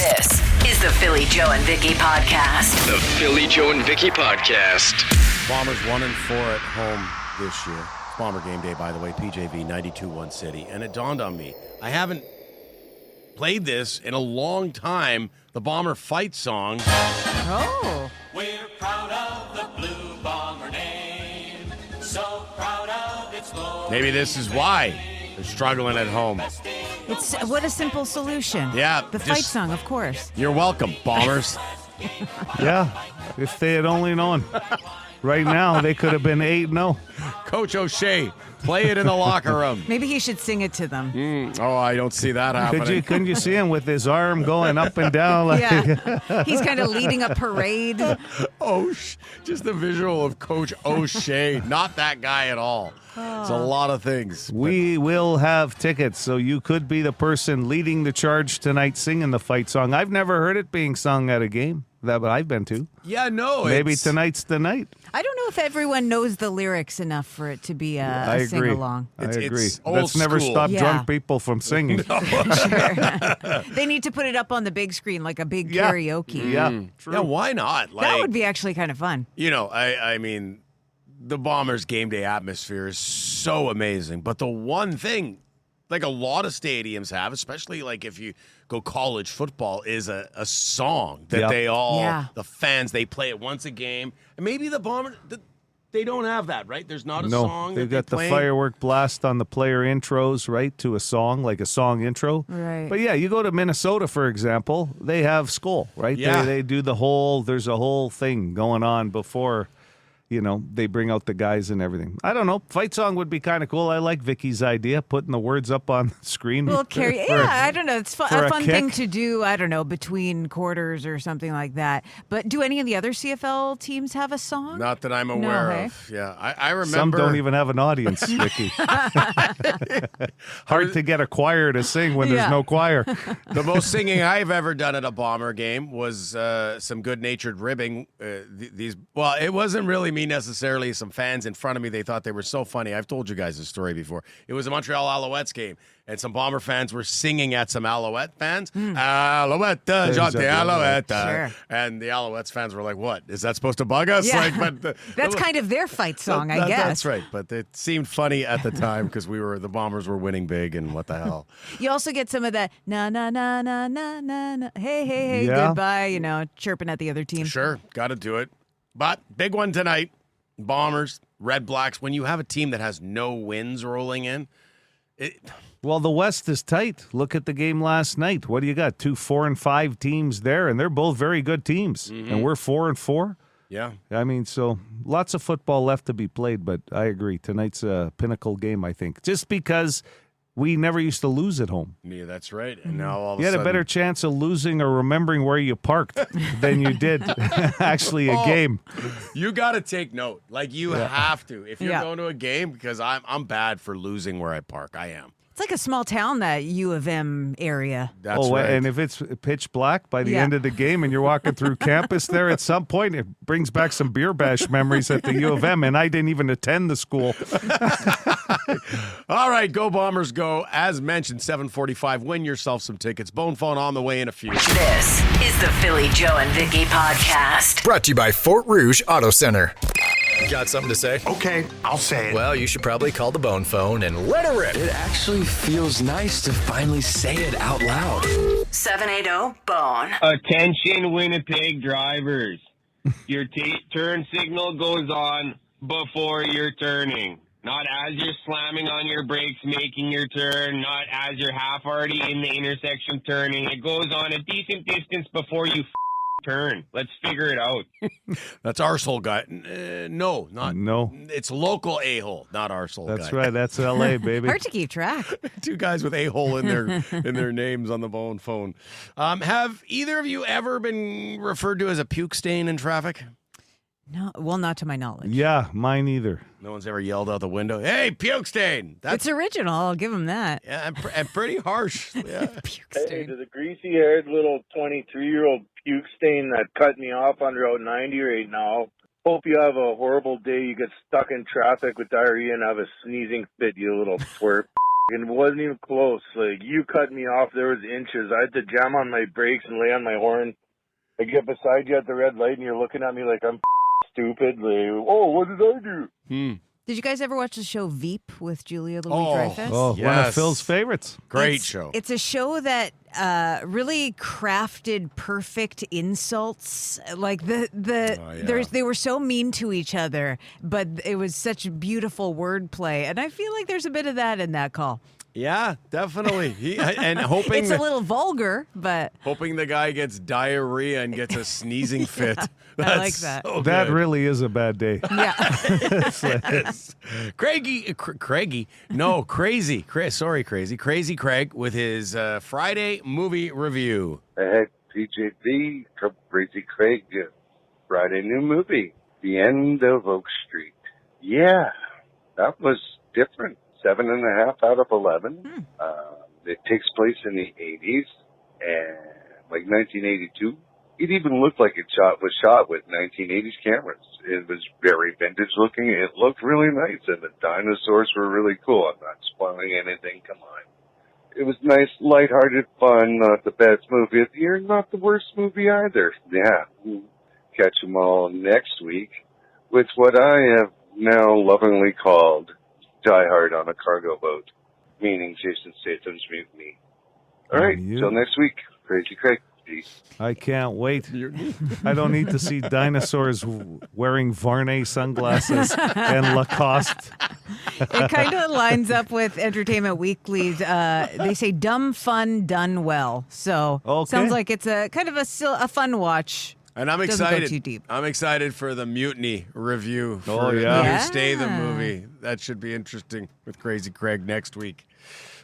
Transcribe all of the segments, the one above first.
This is the Philly Joe and Vicky podcast. The Philly Joe and Vicky podcast. Bombers 1-4 at home this year. It's Bomber game day, by the way. PJV 92-1 City. And it dawned on me, I haven't played this in a long time. The Bomber fight song. Oh. We're proud of the blue bomber name. So proud of its glory. Maybe this is why they're struggling at home. It's what a simple solution. Yeah, The fight song, of course. You're welcome, Bombers. Yeah, if they had only known. Right now, they could have been 8-0. Coach O'Shea, play it in the locker room. Maybe he should sing it to them. Oh, I don't see that happening. Couldn't you see him with his arm going up and down? Like, Yeah. He's kind of leading a parade. Just the visual of Coach O'Shea. Not that guy at all. It's a lot of things. We will have tickets, so you could be the person leading the charge tonight singing the fight song. I've never heard it being sung at a game that I've been to. Yeah, no. Maybe tonight's the night. I don't know if everyone knows the lyrics enough for it to be I a agree. sing-along. I agree. It's old That's never school. stopped Yeah. drunk people from singing. Sure. They need to put it up on the big screen like a big Yeah. karaoke. Yeah, true. Yeah, why not? That would be actually kind of fun. You know, I mean, the Bombers game day atmosphere is so amazing. But the one thing, like a lot of stadiums have, especially like if you go college football, is a song that Yep. they all, Yeah. the fans, they play it once a game. And maybe the Bombers, they don't have that, right? There's not a No, song they've that got the play. firework blast on the player intros, right, to a song, like a song intro. Right. But yeah, you go to Minnesota, for example, they have Skull, right? Yeah. They do there's a whole thing going on before, they bring out the guys and everything. I don't know. Fight song would be kind of cool. I like Vicky's idea, putting the words up on the screen. Well, I don't know. It's for a a fun thing kick. to do, I don't know, between quarters or something like that. But do any of the other CFL teams have a song? Not that I'm aware hey? of. Yeah, I remember. Some don't even have an audience, Vicky. Hard to get a choir to sing when there's Yeah. no choir. The most singing I've ever done at a Bomber game was some good-natured ribbing. It wasn't really me necessarily. Some fans in front of me, they thought they were so funny. I've told you guys this story before. It was a Montreal Alouettes game, and some Bomber fans were singing at some Alouette fans. Alouette, Jonte Alouette. Sure. And the Alouettes fans were like, what? Is that supposed to bug us? Yeah. That's kind of their fight song, I guess. That's right, but it seemed funny at the time because the Bombers were winning big, and what the hell. You also get some of that na na na na na na na hey hey hey Yeah. goodbye, chirping at the other team. Sure, got to do it. But big one tonight. Bombers, Red Blacks. When you have a team that has no wins rolling in, Well, the West is tight. Look at the game last night. What do you got? 2 4-5 teams there, and they're both very good teams. And we're 4-4. yeah. I mean, so lots of football left to be played, but I agree. Tonight's a pinnacle game, I think, just because we never used to lose at home. Yeah, that's right. And now all of You a had sudden, a better chance of losing or remembering where you parked than you did actually a game. you got to take note. Like you have to if you're Yeah. going to a game, because I'm bad for losing where I park. I am. It's like a small town, that U of M area. That's right. And if it's pitch black by the Yeah. end of the game and you're walking through campus there, at some point it brings back some beer bash memories at the U of M, and I didn't even attend the school. All right, go Bombers, go. As mentioned, 7:45. Win yourself some tickets. Bone phone on the way in a few. This is the Philly Joe and Vicky podcast. Brought to you by Fort Rouge Auto Center. Got something to say? Okay, I'll say it. Well, you should probably call the bone phone and let her rip. It actually feels nice to finally say it out loud. 780-BONE. Attention, Winnipeg drivers. Your turn signal goes on before you're turning. Not as you're slamming on your brakes, making your turn. Not as you're half already in the intersection turning. It goes on a decent distance before you turn. Let's figure it out. That's arsehole guy. No, not. No. It's local a-hole, not arsehole guy. That's right. That's L.A., baby. Hard to keep track. Two guys with a-hole in their names on the bone phone. Have either of you ever been referred to as a puke stain in traffic? No, well, not to my knowledge. Yeah, mine either. No one's ever yelled out the window, "Hey, puke stain!" It's original. I'll give him that. yeah, and pretty harsh. Yeah. Puke Hey, stain. to the greasy-haired little 23-year-old puke stain that cut me off on Route 90 right now. Hope you have a horrible day. You get stuck in traffic with diarrhea and have a sneezing fit, you little twerp. and it wasn't even close. Like, you cut me off, there was inches. I had to jam on my brakes and lay on my horn. I get beside you at the red light, and you're looking at me like I'm stupid. Like, oh, what did I do? Did you guys ever watch the show Veep with Julia Louis-Dreyfus? Oh, one Yes. of Phil's favorites. Great show. It's a show that really crafted perfect insults. Like they were so mean to each other, but it was such beautiful wordplay, and I feel like there's a bit of that in that call. Yeah, definitely. And hoping It's a little vulgar, but hoping the guy gets diarrhea and gets a sneezing fit. I like that. So That good. really is a bad day. yeah. Yes. Crazy Craig with his Friday movie review. Hey, PJV, Crazy Craig, Friday new movie, The End of Oak Street. Yeah, that was different. 7.5 out of 11. It takes place in the 80s and like 1982. It even looked like it was shot with 1980s cameras. It was very vintage looking. It looked really nice, and the dinosaurs were really cool. I'm not spoiling anything. Come on. It was nice, lighthearted fun. Not the best movie of the year. Not the worst movie either. Yeah. We'll catch them all next week with what I have now lovingly called Die Hard on a Cargo Boat, meaning Jason Statham's Mutiny. All right, till next week. Crazy Craig. Peace. I can't wait. I don't need to see dinosaurs wearing Varney sunglasses and Lacoste. It kind of lines up with Entertainment Weekly's. They say dumb fun done well. So sounds like it's a kind of a fun watch. And I'm Doesn't excited. go too deep. I'm excited for the Mutiny review for Oh, the yeah. new Stay the movie. That should be interesting with Crazy Craig next week.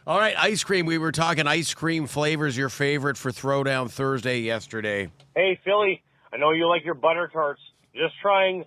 All right, ice cream. We were talking ice cream flavors, your favorite for Throwdown Thursday yesterday. Hey, Philly, I know you like your butter tarts. Just trying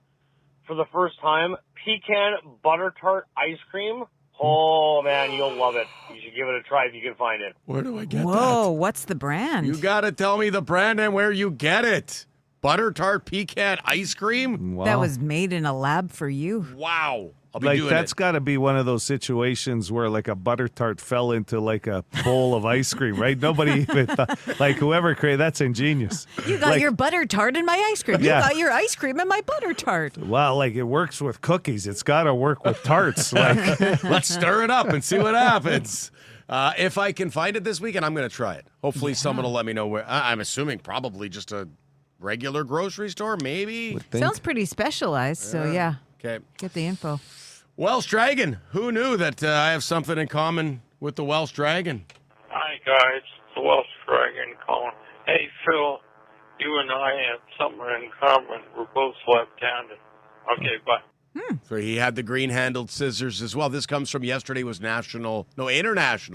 for the first time pecan butter tart ice cream. Oh, man, you'll love it. You should give it a try if you can find it. Where do I get Whoa, what's the brand? You got to tell me the brand and where you get it. Butter tart pecan ice cream? Wow. That was made in a lab for you. Wow. I'll be Like doing that's it. got to be one of those situations where like a butter tart fell into like a bowl of ice cream, right? Nobody even thought, like whoever created that's ingenious. You got Like, your butter tart in my ice cream. Yeah. You got your ice cream in my butter tart. wow, like it works with cookies. It's got to work with tarts. Like Let's stir it up and see what happens. If I can find it this weekend, I'm going to try it. Hopefully someone will let me know where. I'm assuming probably just a regular grocery store, maybe. Sounds pretty specialized, so yeah. Okay. Get the info. Welsh Dragon. Who knew that I have something in common with the Welsh Dragon? Hi, guys. The Welsh Dragon calling. Hey, Phil, you and I have something in common. We're both left-handed. Okay, bye. So he had the green-handled scissors as well. This comes from yesterday was International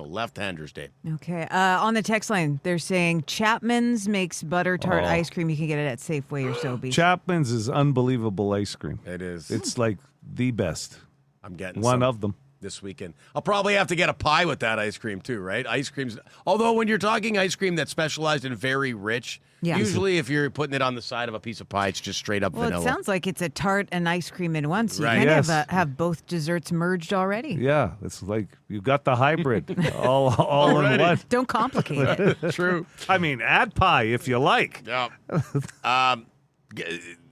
Left-Handers Day. Okay. On the text line, they're saying Chapman's makes butter tart ice cream. You can get it at Safeway or Sobeys. Chapman's is unbelievable ice cream. It is. It's like the best. I'm getting one some of them this weekend. I'll probably have to get a pie with that ice cream too, right? Ice cream's. Although when you're talking ice cream that's specialized and very rich, usually if you're putting it on the side of a piece of pie, it's just straight up Well, vanilla. it sounds like it's a tart and ice cream in one, so you Right. kind of have both desserts merged already. Yeah, it's like you got the hybrid all in one. Don't complicate it. True. I mean, add pie if you like. Yeah.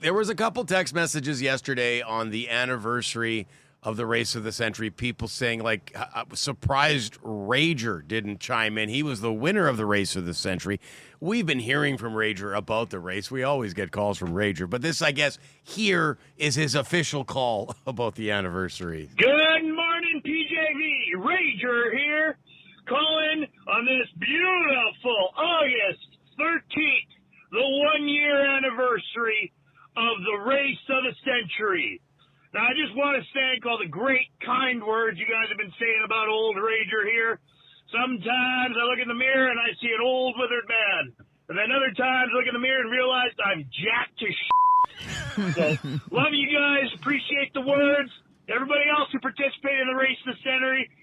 There was a couple text messages yesterday on the anniversary of the race of the century. People saying, like, I was surprised Rager didn't chime in. He was the winner of the race of the century. We've been hearing from Rager about the race. We always get calls from Rager. But this, I guess, here is his official call about the anniversary. Good morning, PJV. Rager here, calling on this beautiful August 13th, the 1-year anniversary of the race of the century. Now, I just want to thank all the great, kind words you guys have been saying about old Rager here. Sometimes I look in the mirror and I see an old, withered man. And then other times I look in the mirror and realize I'm jacked to So, love you guys. Appreciate the words. Everybody else who participated in the race of the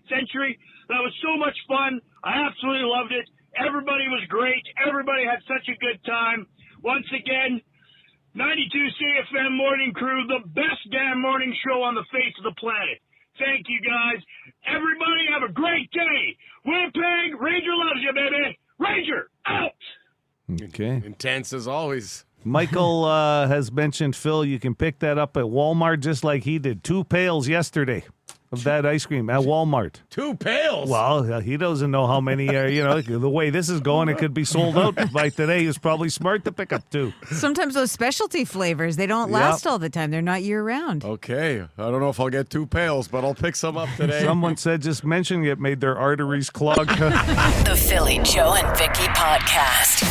century, that was so much fun. I absolutely loved it. Everybody was great. Everybody had such a good time. Once again, 92 CFM Morning Crew, the best damn morning show on the face of the planet. Thank you, guys. Everybody have a great day. Winnipeg, Ranger loves you, baby. Ranger, out! Okay. Intense as always. Michael has mentioned, Phil, you can pick that up at Walmart just like he did. 2 pails yesterday of that ice cream at Walmart. 2 pails? Well, he doesn't know how many are, the way this is going, it could be sold out by today. He was probably smart to pick up 2. Sometimes those specialty flavors, they don't last all the time. They're not year-round. Okay. I don't know if I'll get 2 pails, but I'll pick some up today. Someone said just mentioning it made their arteries clog. The Philly Joe and Vicky Podcast.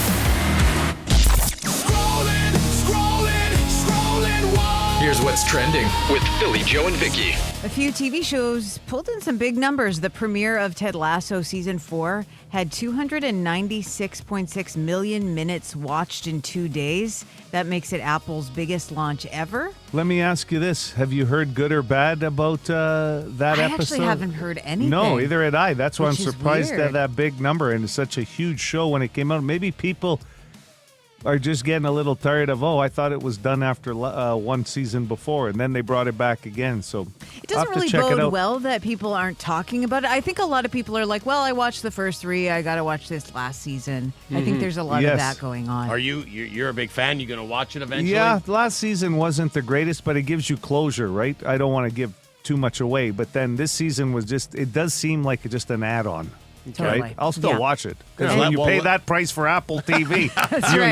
Here's what's trending with Philly Joe and Vicky. A few TV shows pulled in some big numbers. The premiere of Ted Lasso Season 4 had 296.6 million minutes watched in 2 days. That makes it Apple's biggest launch ever. Let me ask you this. Have you heard good or bad about that episode? I actually haven't heard anything. No, either had I. That's why I'm Which is surprised weird. at that big number, and it's such a huge show when it came out. Maybe people are just getting a little tired of, I thought it was done after one season before, and then they brought it back again. So It doesn't really bode well that people aren't talking about it. I think a lot of people are like, well, I watched the first 3. I got to watch this last season. I think there's a lot of that going on. Are you're a big fan? You going to watch it eventually? Yeah, last season wasn't the greatest, but it gives you closure, right? I don't want to give too much away, but then this season was it does seem like just an add-on. Totally. Right? I'll still watch it. Because Yeah, when you well, pay that price for Apple TV,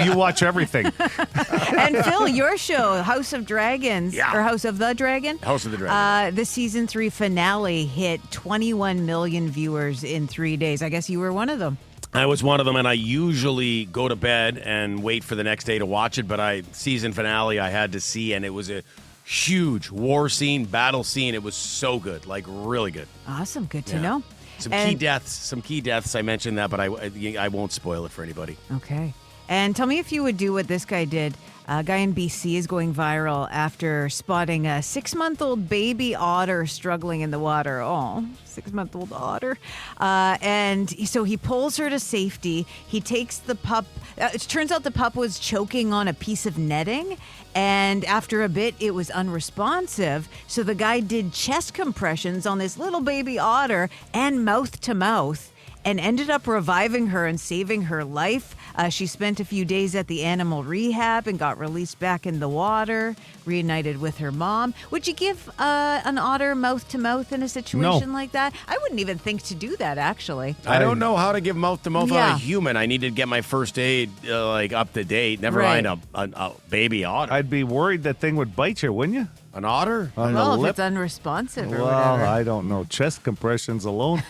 you watch everything. And Phil, your show, House of Dragons, or House of the Dragon? House of the Dragon. The season 3 finale hit 21 million viewers in 3 days. I guess you were one of them. I was one of them, and I usually go to bed and wait for the next day to watch it, but season finale I had to see, and it was a huge war scene, battle scene. It was so good, like really good. Awesome. Good to know. Some key deaths. I mentioned that, but I won't spoil it for anybody. Okay. And tell me if you would do what this guy did. A guy in BC is going viral after spotting a 6-month-old baby otter struggling in the water. Oh, 6-month-old otter. And so he pulls her to safety. He takes the pup. It turns out the pup was choking on a piece of netting. And after a bit, it was unresponsive. So the guy did chest compressions on this little baby otter and mouth to mouth, and ended up reviving her and saving her life. She spent a few days at the animal rehab and got released back in the water, reunited with her mom. Would you give an otter mouth-to-mouth in a situation like that? I wouldn't even think to do that, actually. I don't know how to give mouth-to-mouth on a human. I need to get my first aid up to date. Never mind a baby otter. I'd be worried that thing would bite you, wouldn't you? An otter? On the Well, if lip? it's unresponsive or Well, whatever. I don't know. Chest compressions alone.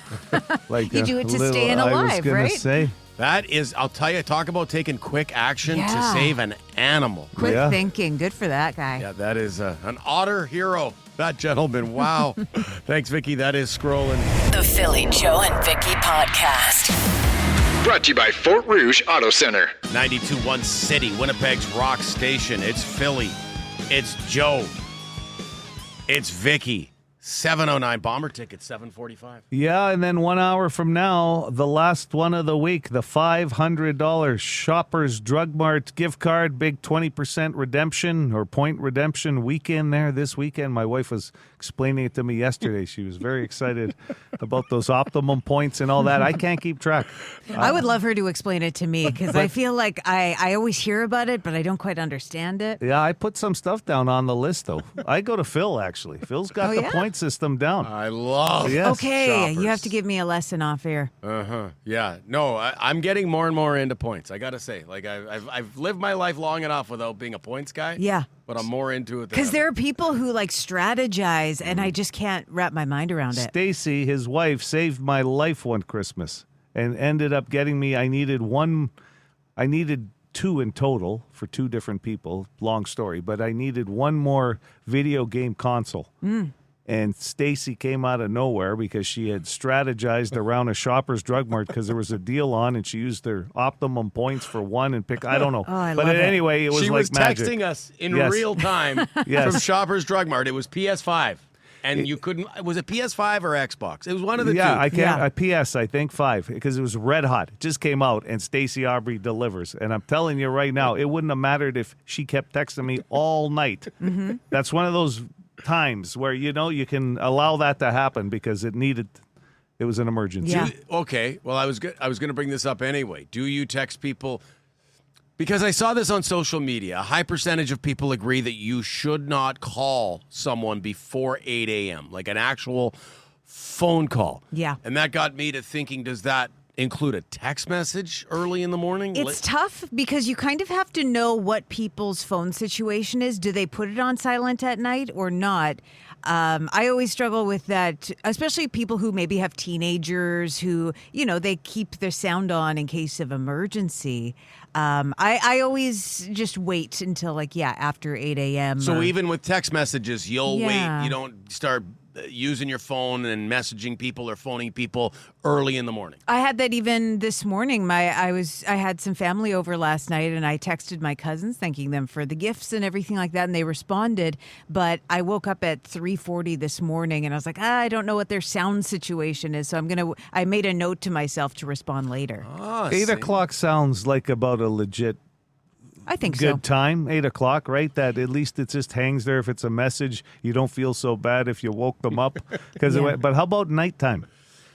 You do it to staying alive, I was gonna right? say. That is, I'll tell you, talk about taking quick action to Yeah. save an animal. Quick thinking. Good for that guy. Yeah, that is an otter hero. That gentleman. Wow. Thanks, Vicky. That is Scrollin. The Philly Joe and Vicky Podcast. Brought to you by Fort Rouge Auto Center. 92.1 City, Winnipeg's rock station. It's Philly. It's Joe. It's Vicky. 7:09 Bomber ticket, 7:45. Yeah, and then 1 hour from now, the last one of the week, the $500 Shoppers Drug Mart gift card, big 20% redemption or point redemption weekend there this weekend. My wife was explaining it to me yesterday. She was very excited about those optimum points and all that. I can't keep track. I would love her to explain it to me because I feel like I always hear about it, but I don't quite understand it. Yeah, I put some stuff down on the list, though. I go to Phil, actually. Phil's got the point system down. I love Okay, Shoppers. you have to give me a lesson off air. Yeah. No, I'm getting more and more into points. I got to say, like I've lived my life long enough without being a points guy. Yeah. But I'm more into it. Because there are people who like strategize, and I just can't wrap my mind around it. Stacy, his wife, saved my life one Christmas and ended up getting me, I needed 2 in total for 2 different people. Long story, but I needed 1 more video game console. And Stacy came out of nowhere because she had strategized around a Shoppers Drug Mart because there was a deal on, and she used their optimum points for 1 and pick. I don't know, I but love it. anyway, it was she like was magic. texting us in Yes. real time Yes. from Shoppers Drug Mart. It was PS5. And you couldn't, was it PS5 or Xbox? It was one of the two. I can't. PS, I think 5, because it was red hot. It just came out, and Stacey Aubrey delivers. And I'm telling you right now, it wouldn't have mattered if she kept texting me all night. That's one of those times where, you can allow that to happen because it was an emergency. Yeah. Okay. Well, I was going to bring this up anyway. Do you text people? Because I saw this on social media. A high percentage of people agree that you should not call someone before 8 a.m., like an actual phone call. Yeah. And that got me to thinking, does that include a text message early in the morning? It's tough because you kind of have to know what people's phone situation is. Do they put it on silent at night or not? I always struggle with that, especially people who maybe have teenagers who, they keep their sound on in case of emergency. I always just wait until after 8 a.m. So even with text messages, you'll Yeah. wait. You don't start using your phone and messaging people or phoning people early in the morning. I had that even this morning. I had some family over last night, and I texted my cousins thanking them for the gifts and everything like that, and they responded. But I woke up at 3:40 this morning, and I was like, I don't know what their sound situation is, so I made a note to myself to respond later. 8 o'clock sounds like about a legit. I think so. Good time, 8 o'clock, right? That at least it just hangs there. If it's a message, you don't feel so bad if you woke them up. But how about nighttime?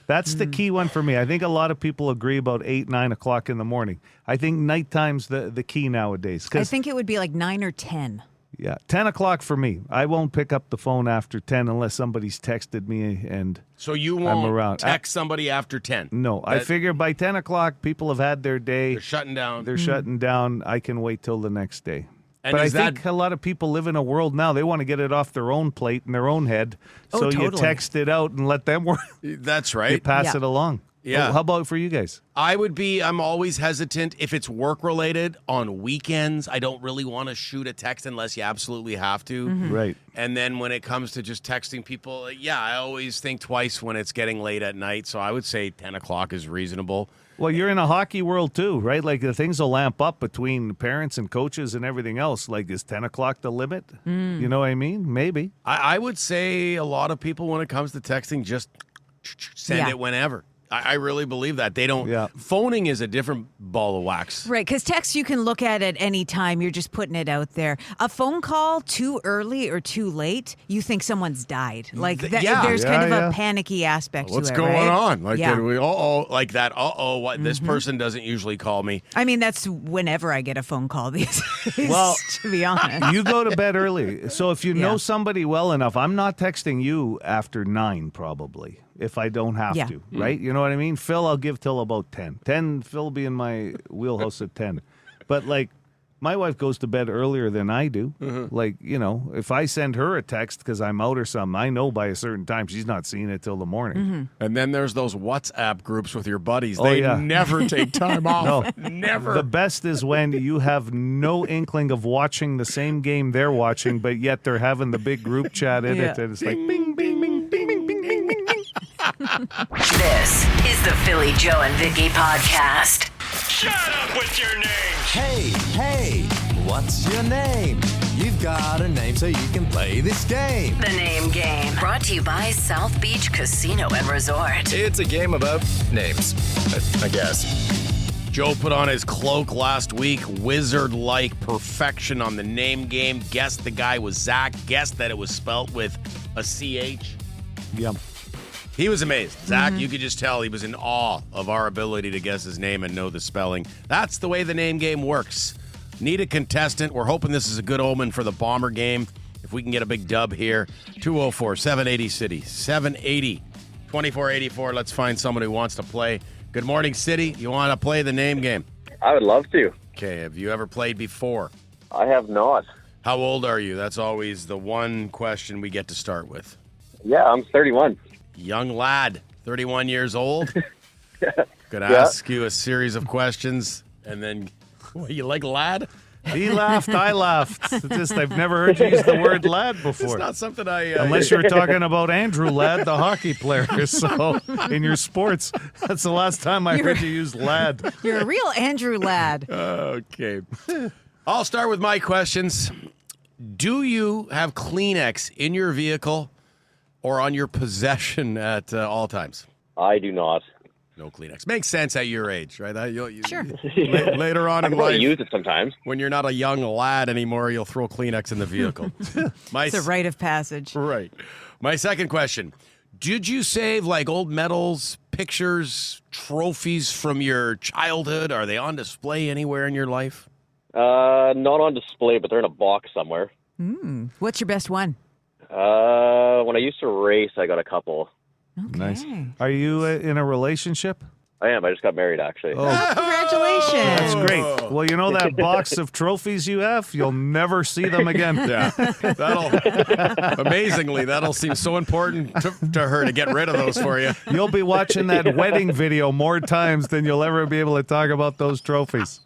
That's the key one for me. I think a lot of people agree about 8, 9 o'clock in the morning. I think nighttime's the key nowadays. I think it would be like 9 or 10. Yeah, 10 o'clock for me. I won't pick up the phone after 10 unless somebody's texted me and So you I'm won't around. text somebody after 10? No, I figure by 10 o'clock, people have had their day. They're shutting down. They're shutting down. I can wait till the next day. And But I is that- think a lot of people live in a world now, they want to get it off their own plate and their own head. Oh, So you totally. text it out and let them work. That's You right. pass Yeah. it along. Yeah. Oh, how about for you guys? I'm always hesitant if it's work related on weekends. I don't really want to shoot a text unless you absolutely have to. Right. And then when it comes to just texting people, I always think twice when it's getting late at night. So I would say 10 o'clock is reasonable. Well, you're in a hockey world too, right? Like the things will lamp up between parents and coaches and everything else. Like, is 10 o'clock the limit? You know what I mean? Maybe. I would say a lot of people, when it comes to texting, just send Yeah. it whenever. I really believe that. They don't. Yeah. Phoning is a different ball of wax. Right, because text you can look at any time. You're just putting it out there. A phone call too early or too late, you think someone's died. Like there's kind of a panicky aspect What's to it. going right? on? Like, yeah. did we, like that. What? This person doesn't usually call me. I mean, that's whenever I get a phone call these days, Well, to be honest. You go to bed early. So if you know Yeah. somebody well enough, I'm not texting you after 9 probably if I don't have Yeah. to, right? You know what I mean? Phil, I'll give till about 10. 10, Phil will be in my wheelhouse at 10. But like, my wife goes to bed earlier than I do. Like, if I send her a text because I'm out or something, I know by a certain time she's not seeing it till the morning. And then there's those WhatsApp groups with your buddies. Oh, They yeah. never take time off. No. Never. The best is when you have no inkling of watching the same game they're watching, but yet they're having the big group chat in it. Yeah. And it's like, bing, bing, bing, bing, bing, bing, bing, bing. This is the Philly Joe and Vicky podcast. Shut up with your names. Hey, what's your name? You've got a name so you can play this game. The Name Game. Brought to you by South Beach Casino and Resort. It's a game about names, I guess. Joe put on his cloak last week, wizard-like perfection on the name game. Guessed the guy was Zach. Guessed that it was spelt with a CH. Yep. He was amazed. Zach, you could just tell he was in awe of our ability to guess his name and know the spelling. That's the way the name game works. Need a contestant. We're hoping this is a good omen for the Bomber game. If we can get a big dub here, 204-780-CITY. 780-2484. Let's find someone who wants to play. Good morning, City. You want to play the name game? I would love to. Okay, have you ever played before? I have not. How old are you? That's always the one question we get to start with. Yeah, I'm 31. Young lad, 31 years old. Could ask you a series of questions, and then, what, you like lad? He laughed, I laughed. It's just, I've never heard you use the word lad before. It's not something I... Unless you're talking about Andrew Ladd, the hockey player. So, in your sports, that's the last time I heard you use lad. You're a real Andrew lad. Okay. I'll start with my questions. Do you have Kleenex in your vehicle or on your possession at all times? I do not. No Kleenex. Makes sense at your age, right? Sure. Later on in I life, use it sometimes. when you're not a young lad anymore, you'll throw Kleenex in the vehicle. It's a rite of passage. Right. My second question. Did you save like old medals, pictures, trophies from your childhood? Are they on display anywhere in your life? Not on display, but they're in a box somewhere. What's your best one? When I used to race, I got a couple. Okay. Nice. Are you in a relationship? I am. I just got married, actually. Oh, congratulations. That's great. Well, you know that box of trophies you have? You'll never see them again. Yeah. Amazingly, that'll seem so important to her to get rid of those for you. You'll be watching that wedding video more times than you'll ever be able to talk about those trophies.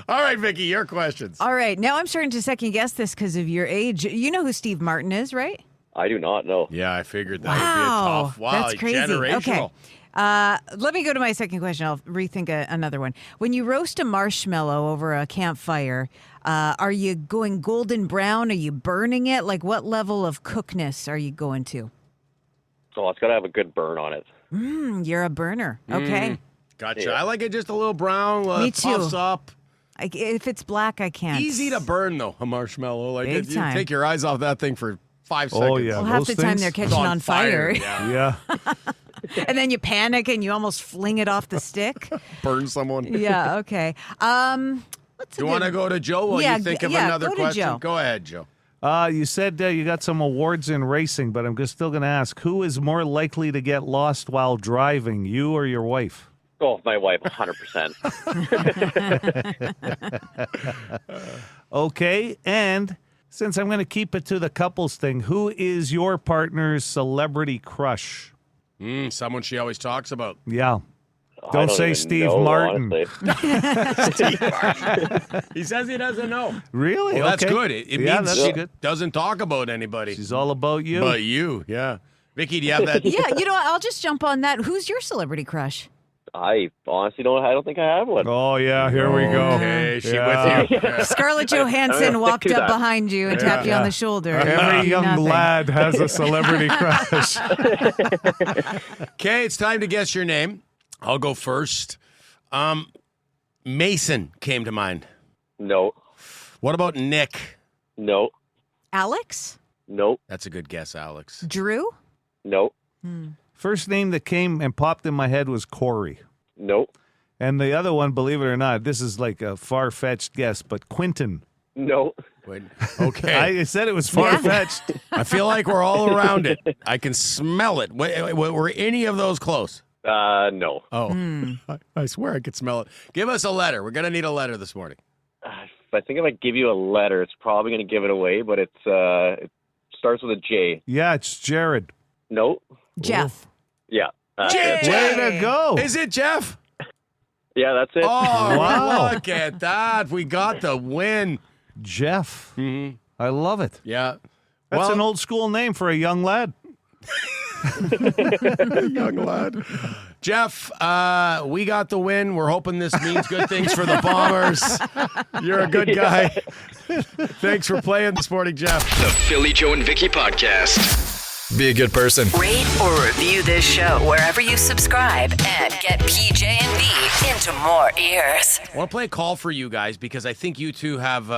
All right, Vicky, your questions. All right. Now I'm starting to second guess this because of your age. You know who Steve Martin is, right? I do not know. Yeah, I figured that would be a tough. Wow, that's crazy. generational. Okay. Let me go to my second question. I'll rethink another one. When you roast a marshmallow over a campfire, are you going golden brown? Are you burning it? Like, what level of cookness are you going to? Oh, it's got to have a good burn on it. You're a burner. Okay. Gotcha. Yeah. I like it just a little brown. Me too. Puffs up. If it's black, I can't. Easy to burn, though, a marshmallow. Like Big you time. take your eyes off that thing for 5 seconds. Oh, yeah. Well, half the time they're catching on fire. Yeah. And then you panic and you almost fling it off the stick. Burn someone. Yeah, okay. You want to go to Joe while you think of another go to question? Joe. Go ahead, Joe. You said you got some awards in racing, but I'm still going to ask, who is more likely to get lost while driving, you or your wife? Oh, my wife, 100%. Okay, and since I'm going to keep it to the couples thing, who is your partner's celebrity crush? Someone she always talks about. Yeah. I Don't say even Steve know, Martin. Steve Martin. He says he doesn't know. Really? Well, that's Okay. good. It Yeah, means that's she good. doesn't talk about anybody. She's all about you. But you, yeah. Vicky, do you have that? Yeah, you know what? I'll just jump on that. Who's your celebrity crush? I honestly don't think I have one. Oh, yeah, here we go. Okay, she Yeah. with you. Yeah. Scarlett Johansson walked up behind you and tapped you on the shoulder. Every young Nothing. lad has a celebrity crush. Okay, it's time to guess your name. I'll go first. Mason came to mind. No. What about Nick? No. Alex? Nope. That's a good guess, Alex. Drew? Nope. First name that came and popped in my head was Corey. Nope. And the other one, believe it or not, this is like a far-fetched guess, but Quentin. No. Wait, okay. I said it was far-fetched. I feel like we're all around it. I can smell it. Were any of those close? No. Oh, I swear I could smell it. Give us a letter. We're going to need a letter this morning. I think if I give you a letter, it's probably going to give it away, but it starts with a J. Yeah, it's Jared. Nope. Jeff. Yeah. Jeff! Way to go. Is it Jeff? Yeah, that's it. Oh, Wow. look at that. We got the win. Jeff. Mm-hmm. I love it. Yeah. That's Well- an old school name for a young lad. Young lad. Jeff, we got the win. We're hoping this means good things for the Bombers. You're a good guy. Thanks for playing this morning, Jeff. The Philly Joe and Vicky Podcast. Be a good person. Rate or review this show wherever you subscribe and get PJ and V into more ears. I want to play a call for you guys because I think you two have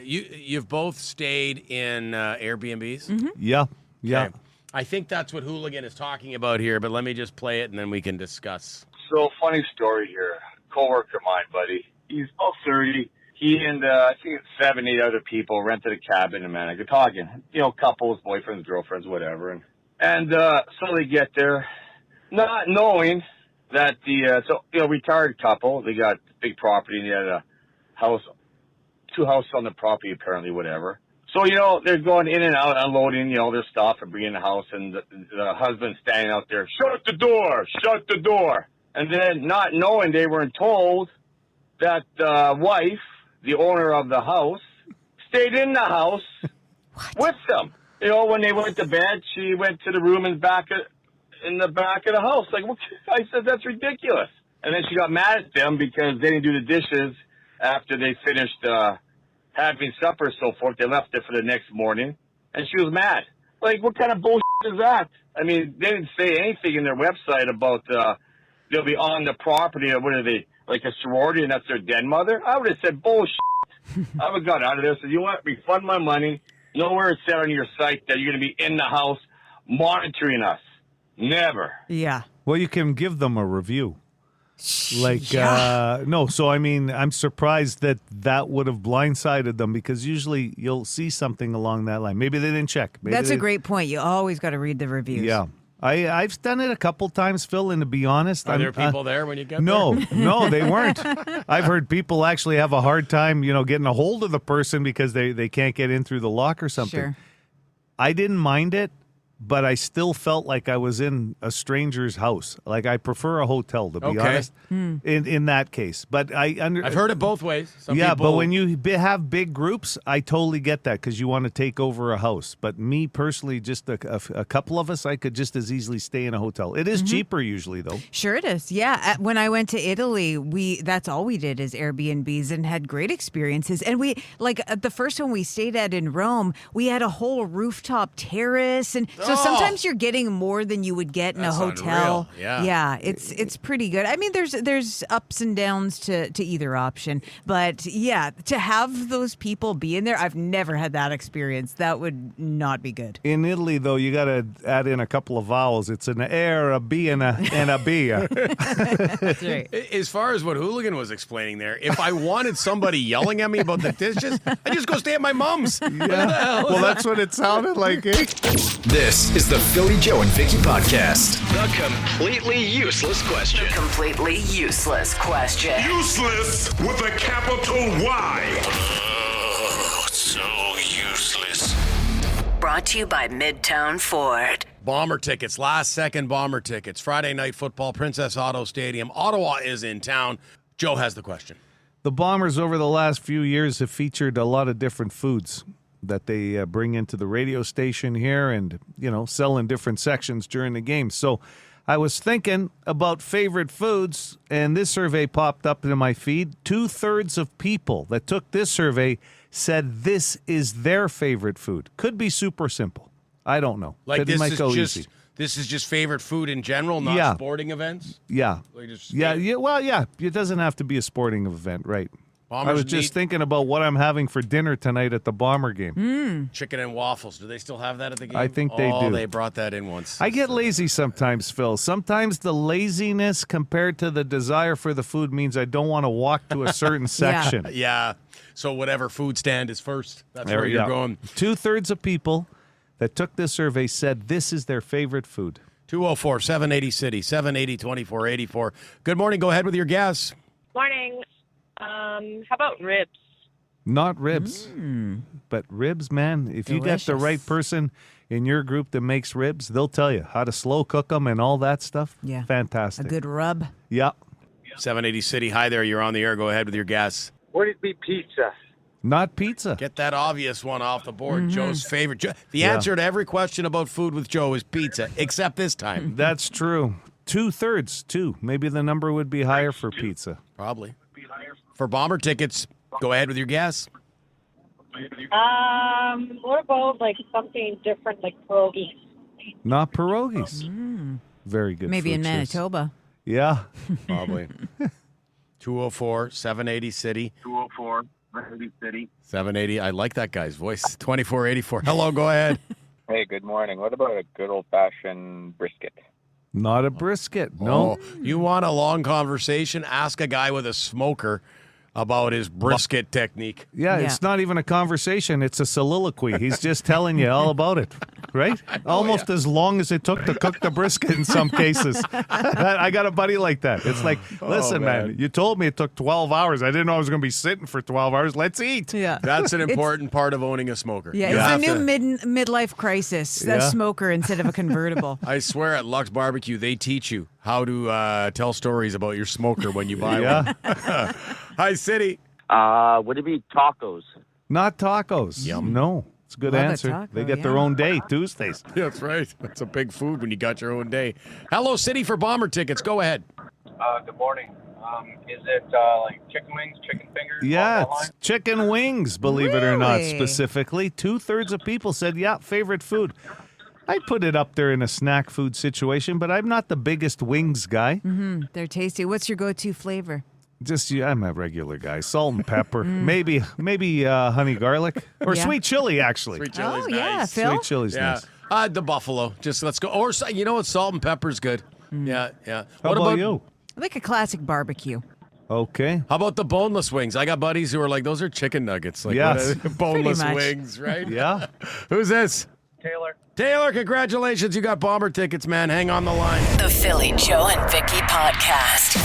you've both stayed in Airbnbs. Yeah. Yeah. Okay. I think that's what Hooligan is talking about here, but let me just play it and then we can discuss. So, funny story here. Coworker of mine, buddy. He's about 30. He and I think it's 7, 8 other people rented a cabin in Manigat, talking, couples, boyfriends, girlfriends, whatever. And so they get there, not knowing that retired couple, they got big property and they had a house, 2 houses on the property apparently, whatever. So, they're going in and out, unloading, their stuff and bringing the house, and the husband's standing out there, shut the door. And then not knowing, they weren't told that the wife, the owner of the house, stayed in the house with them. When they went to bed, she went to the room in the back of the house. Like, I said, that's ridiculous. And then she got mad at them because they didn't do the dishes after they finished having supper and so forth. They left it for the next morning, and she was mad. Like, what kind of bullshit is that? I mean, they didn't say anything in their website about they'll be on the property. What are they, like a sorority, and that's their den mother? I would have said bullshit. I would have got out of there and said, you want refund my money? Nowhere it said on your site that you're going to be in the house monitoring us. Never. Yeah. Well, you can give them a review. Like, no, so I mean, I'm surprised that would have blindsided them because usually you'll see something along that line. Maybe they didn't check. Maybe That's a great point. You always got to read the reviews. Yeah. I've done it a couple times, Phil, and to be honest... Are there people there when you get no, there? No, they weren't. I've heard people actually have a hard time, getting a hold of the person because they can't get in through the lock or something. Sure. I didn't mind it, but I still felt like I was in a stranger's house. Like, I prefer a hotel, to be honest, in that case. But I've heard it both ways. Some yeah, people... but when you have big groups, I totally get that because you want to take over a house. But me personally, just a couple of us, I could just as easily stay in a hotel. It is cheaper usually, though. Sure it is. Yeah. When I went to Italy, that's all we did is Airbnbs and had great experiences. And we, like the first one we stayed at in Rome, we had a whole rooftop terrace. And so sometimes you're getting more than you would get in a hotel. Unreal. Yeah. Yeah. It's pretty good. I mean, there's ups and downs to either option. But yeah, to have those people be in there, I've never had that experience. That would not be good. In Italy, though, you got to add in a couple of vowels. It's an air, a B, and a B. That's right. As far as what Hooligan was explaining there, if I wanted somebody yelling at me about the dishes, I just go stay at my mom's. Yeah. Well, that's what it sounded like. This is the Philly Joe and Vicky podcast. The completely useless question. The completely useless question. Useless with a capital Y. So useless. Brought to you by Midtown Ford. Bomber tickets, last second bomber tickets. Friday night football, Princess Auto Stadium. Ottawa is in town. Joe has the question. The Bombers over the last few years have featured a lot of different foods that they bring into the radio station here and, sell in different sections during the game. So I was thinking about favorite foods, and this survey popped up in my feed. 2/3 of people that took this survey said this is their favorite food. Could be super simple. I don't know. Like It might go easy. This is just favorite food in general, not sporting events? Yeah. Like just Well, yeah. It doesn't have to be a sporting event, right? Bombers I was just thinking about what I'm having for dinner tonight at the Bomber game. Chicken and waffles. Do they still have that at the game? I think they do. Oh, they brought that in once. I get lazy sometimes, Phil. Sometimes the laziness compared to the desire for the food means I don't want to walk to a certain section. Yeah. So whatever food stand is first. That's where you're going. 2/3 of people that took this survey said this is their favorite food. 204-780-CITY, 780-2484. Good morning. Go ahead with your guess. Morning. How about ribs? Not ribs, but ribs, man. If you got the right person in your group that makes ribs, they'll tell you how to slow cook them and all that stuff. Yeah. Fantastic. A good rub. Yeah. 780-CITY. Hi there. You're on the air. Go ahead with your guess. Would it be pizza? Not pizza. Get that obvious one off the board. Joe's favorite. The answer to every question about food with Joe is pizza, except this time. That's true. 2/3, too. Maybe the number would be higher for pizza. Probably. For Bomber tickets, go ahead with your guess. What about like something different, like pierogies? Not pierogies. Very good. Maybe food in choice. Manitoba. Yeah. Probably. 204-780-CITY. 204-780-CITY. 780. I like that guy's voice. 2484. Hello, go ahead. Hey, good morning. What about a good old-fashioned brisket? Not a brisket. No. Oh, you want a long conversation? Ask a guy with a smoker about his brisket technique. Yeah, it's not even a conversation. It's a soliloquy. He's just telling you all about it, right? Almost as long as it took to cook the brisket in some cases. I got a buddy like that. It's like, listen, man, you told me it took 12 hours. I didn't know I was going to be sitting for 12 hours. Let's eat. Yeah. That's an important part of owning a smoker. Yeah, it's a new midlife crisis. A smoker instead of a convertible. I swear at Lux Barbecue, they teach you how to tell stories about your smoker when you buy one. Hi, City. Would it be tacos? Not tacos. Yum. No. It's a good Love a answer. taco, They get their own day, Tuesdays. That's right. That's a big food when you got your own day. Hello, City for Bomber tickets. Go ahead. Good morning. Is it like chicken wings, chicken fingers? Yeah, along that it's chicken wings, believe it or not, Really? specifically. 2/3 of people said, yeah, favorite food. I'd put it up there in a snack food situation, but I'm not the biggest wings guy. Mm-hmm. They're tasty. What's your go-to flavor? I'm a regular guy. Salt and pepper, maybe honey garlic or sweet chili. Actually, Sweet chili's nice. Yeah, Phil. Sweet chili's nice. The buffalo. Just let's go. Or you know what? Salt and pepper's good. Yeah. How What about you? I like a classic barbecue. Okay. How about the boneless wings? I got buddies who are like, those are chicken nuggets. Like, Yes. what are they? Boneless Pretty much. wings, right? Yeah. Who's this? Taylor. Taylor, congratulations. You got Bomber tickets, man. Hang on the line. The Philly Joe and Vicky Podcast.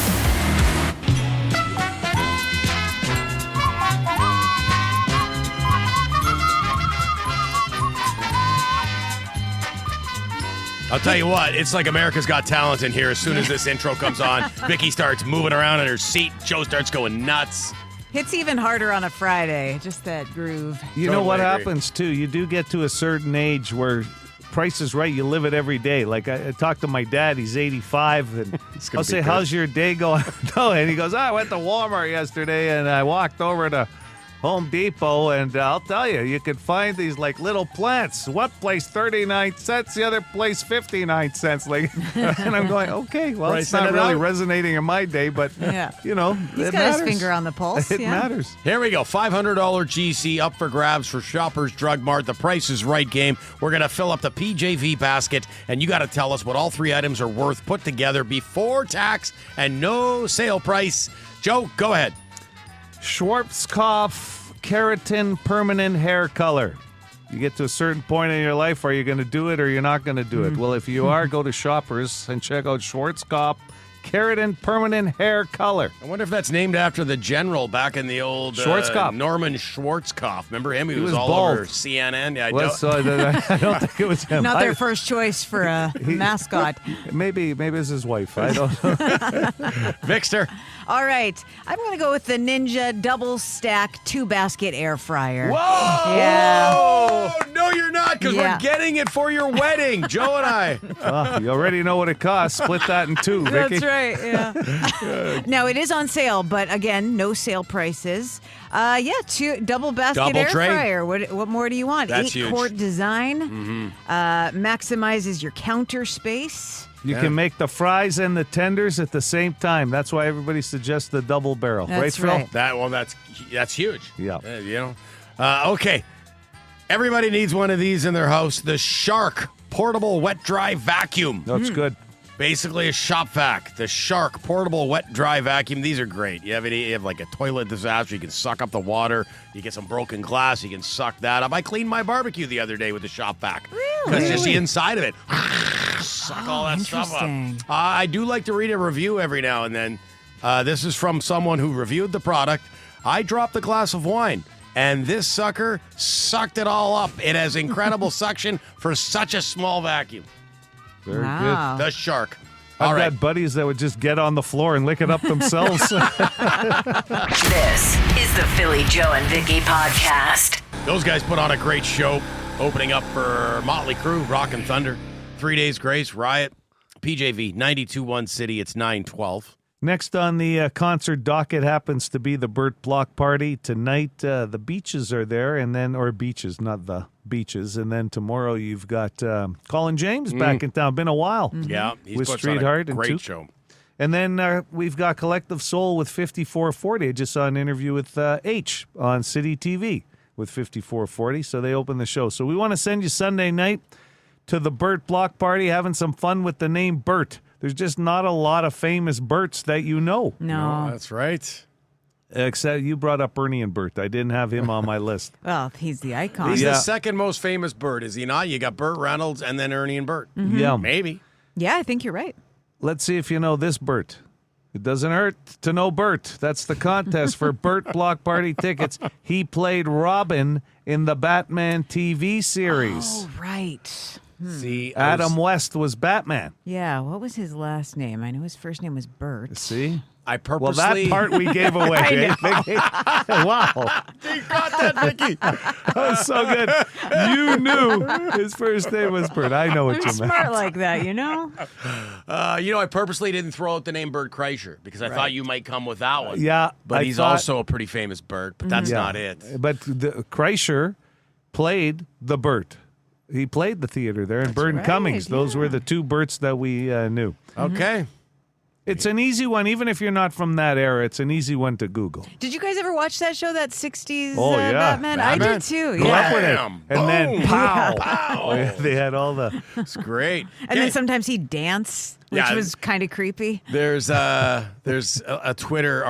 I'll tell you what, it's like America's Got Talent in here. As soon as this intro comes on, Vicky starts moving around in her seat. Joe starts going nuts. Hits even harder on a Friday. Just that groove. You know what Totally agree. happens too? You do get to a certain age where Price is Right. You live it every day. Like I talked to my dad. He's 85, and I'll say, good. "How's your day going?" No, and he goes, "I went to Walmart yesterday, and I walked over to Home Depot, and I'll tell you, you could find these like little plants. One place 39 cents, the other place 59 cents. Like, and I'm going, okay, well, it's Pricing not it really out. resonating in my day, but you know, He's it got his matters. finger on the pulse. It yeah. matters. Here we go. $500 GC up for grabs for Shoppers Drug Mart. The Price is Right game. We're going to fill up the PJV basket, and you got to tell us what all three items are worth put together before tax and no sale price. Joe, go ahead. Schwarzkopf keratin permanent hair color. You get to a certain point in your life, are you going to do it or you're not going to do it? Well, if you are, go to Shoppers and check out Schwarzkopf keratin permanent hair color. I wonder if that's named after the general back in the old Schwarzkopf. Norman Schwarzkopf. Remember him? He was all bald. over CNN. Yeah, I Well, don't- so I don't think it was him. Not their first choice for a mascot. Maybe it's his wife. I don't know. Vixter. All right. I'm going to go with the Ninja Double Stack 2-basket air fryer. Whoa! Yeah. Whoa! No, you're not, because Yeah. we're getting it for your wedding, Joe and I. Oh, you already know what it costs. Split that in two, Vicky. That's right, yeah. Now, it is on sale, but again, no sale prices. Two double basket Double air tray. fryer. What more do you want? That's 8-quart huge. design. Maximizes your counter space. You can make the fries and the tenders at the same time. That's why everybody suggests the double barrel. That's Phil? right. That's huge. Yeah. You know. Okay. Everybody needs one of these in their house. The Shark Portable Wet Dry Vacuum. That's good. Basically a shop vac. The Shark Portable Wet Dry Vacuum. These are great. You have like a toilet disaster. You can suck up the water. You get some broken glass. You can suck that up. I cleaned my barbecue the other day with the shop vac. Because it's just the inside of it. Suck all that stuff up. interesting. I do like to read a review every now and then. This is from someone who reviewed the product. I dropped a glass of wine, and this sucker sucked it all up. It has incredible suction for such a small vacuum. Very Wow. The Shark. I've All right. got buddies that would just get on the floor and lick it up themselves. This is the Philly Joe and Vicky Podcast. Those guys put on a great show, opening up for Motley Crue, Rock and Thunder, 3 Days Grace, Riot, PJV, 92.1 City. It's 9:12. Next on the concert docket happens to be the Burt Block Party. Tonight, the Beaches are there, and then, or Beaches, not the Beaches. And then tomorrow you've got Colin James back in town. Been a while. Yeah, he's With puts Street on a Heart and great Took. show. And then we've got Collective Soul with 5440. I just saw an interview with H on City TV with 5440. So they open the show. So we want to send you Sunday night to the Burt Block Party, having some fun with the name Burt. There's just not a lot of famous Burts that you know. No. That's right. Except you brought up Ernie and Burt. I didn't have him on my list. Well, he's the icon. He's Yeah. the second most famous Burt, is he not? You got Burt Reynolds and then Ernie and Burt. Yeah. Maybe. Yeah, I think you're right. Let's see if you know this Burt. It doesn't hurt to know Burt. That's the contest for Burt Block Party tickets. He played Robin in the Batman TV series. Oh, right. See, Adam West was Batman. Yeah, what was his last name? I know his first name was Burt. See? I Well, purposely... that part we gave away. I eh, know. Vicky? Wow. You got that, Vicky. That was so good. You knew his first name was Burt. I know what I'm you smart meant. like that, you know? I purposely didn't throw out the name Burt Kreischer because I thought you might come with that one. Yeah. But I he's thought- also a pretty famous Burt, but that's Yeah. not it. But the Kreischer played the Burt. He played the theater there, and Burton Cummings. Those were the two Burts that we knew. Okay. It's an easy one, even if you're not from that era. It's an easy one to Google. Did you guys ever watch that show, that 60s Batman? I did too. Grew up with it. Bam, And then boom, pow. pow. Oh, yeah, they had all the... It's great. And then sometimes he'd dance, which Yeah. was kind of creepy. There's a Instagram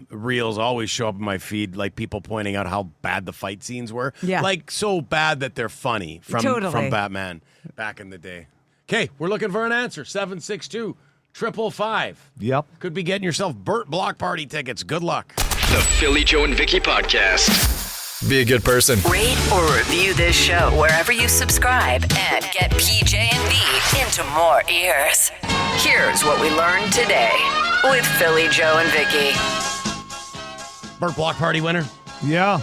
reels always show up in my feed, like people pointing out how bad the fight scenes were. Yeah. Like so bad that they're funny from Batman back in the day. Okay, we're looking for an answer. 762-555. Yep. Could be getting yourself Burt block party tickets. Good luck. The Philly Joe and Vicky Podcast. Be a good person. Rate or review this show wherever you subscribe and get PJ and V into more ears. Here's what we learned today with Philly Joe and Vicky. Burt block party winner. Yeah.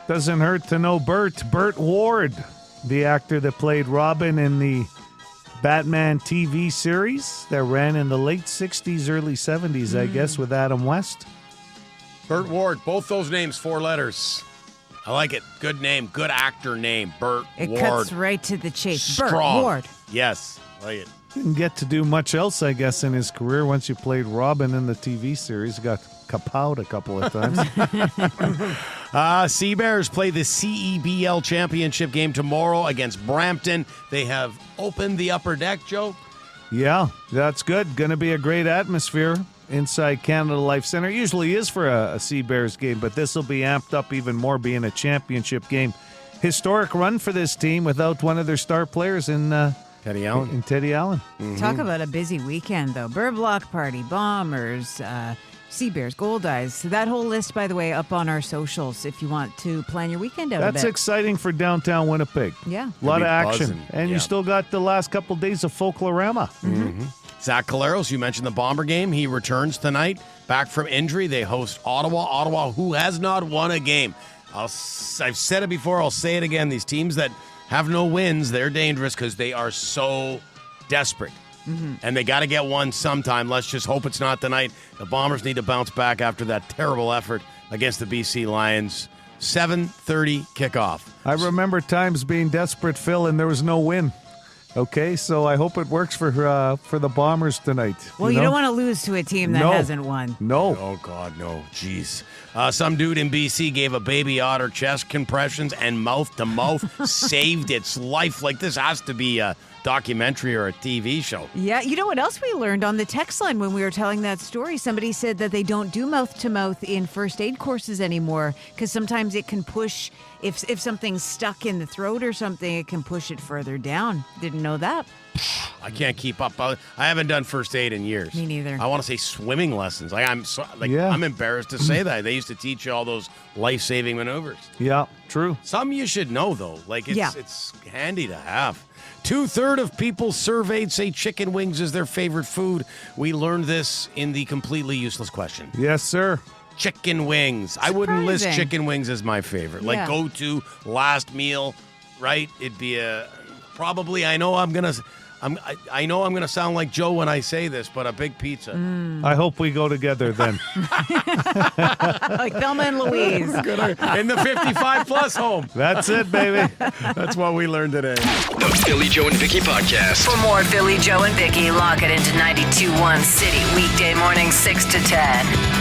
Doesn't hurt to know Burt. Burt Ward, the actor that played Robin in the Batman TV series that ran in the late 60s, early 70s, I guess, with Adam West. Burt Ward. Both those names, 4 letters. I like it. Good name. Good actor name. Burt It Ward. cuts right to the chase. Strong. Burt Ward. Yes. Like it. Didn't get to do much else, I guess, in his career once you played Robin in the TV series. Got kapowed a couple of times. Sea Bears play the CEBL championship game tomorrow against Brampton. They have opened the upper deck, Joe. Yeah, that's good. Going to be a great atmosphere inside Canada Life Center. Usually is for a Sea Bears game, but this will be amped up even more, being a championship game. Historic run for this team without one of their star players in Teddy Allen. In Teddy Allen. Talk about a busy weekend, though. Bird Block Party, Bombers, Sea Bears, Gold Eyes. So that whole list, by the way, up on our socials if you want to plan your weekend out a That's bit. exciting for downtown Winnipeg. Yeah. A lot Could of be action. buzzing. And Yeah. you still got the last couple days of Folklorama. Zach Caleros, you mentioned the Bomber game. He returns tonight, back from injury. They host Ottawa. Ottawa, who has not won a game. I've said it before. I'll say it again. These teams that have no wins, they're dangerous because they are so desperate. And they got to get one sometime. Let's just hope it's not tonight. The Bombers need to bounce back after that terrible effort against the BC Lions. 7:30 kickoff. I remember times being desperate, Phil, and there was no win. Okay, so I hope it works for the Bombers tonight. Well, you don't want to lose to a team that No. hasn't won. No. Oh, God, no. Jeez. Some dude in BC gave a baby otter chest compressions and mouth-to-mouth saved its life. Like, this has to be a documentary or a TV show. Yeah, you know what else we learned on the text line when we were telling that story? Somebody said that they don't do mouth-to-mouth in first aid courses anymore because sometimes it can push, if something's stuck in the throat or something, it can push it further down. Didn't know that. I can't keep up. I haven't done first aid in years. Me neither. I want to say swimming lessons. I'm embarrassed to say that. They used to teach you all those life-saving maneuvers. Yeah, true. Some you should know, though. Like, Yeah. it's handy to have. 2/3 of people surveyed say chicken wings is their favorite food. We learned this in the completely useless question. Yes, sir. Chicken wings. I wouldn't list Surprising. chicken wings as my favorite. Like, Yeah. go-to last meal, right? It'd be a probably. I know I'm gonna sound like Joe when I say this, but a big pizza. I hope we go together then. Like Thelma and Louise. In the 55-plus home. That's it, baby. That's what we learned today. The Philly Joe and Vicky Podcast. For more Philly Joe and Vicky, lock it into 92.1 City weekday morning 6 to 10.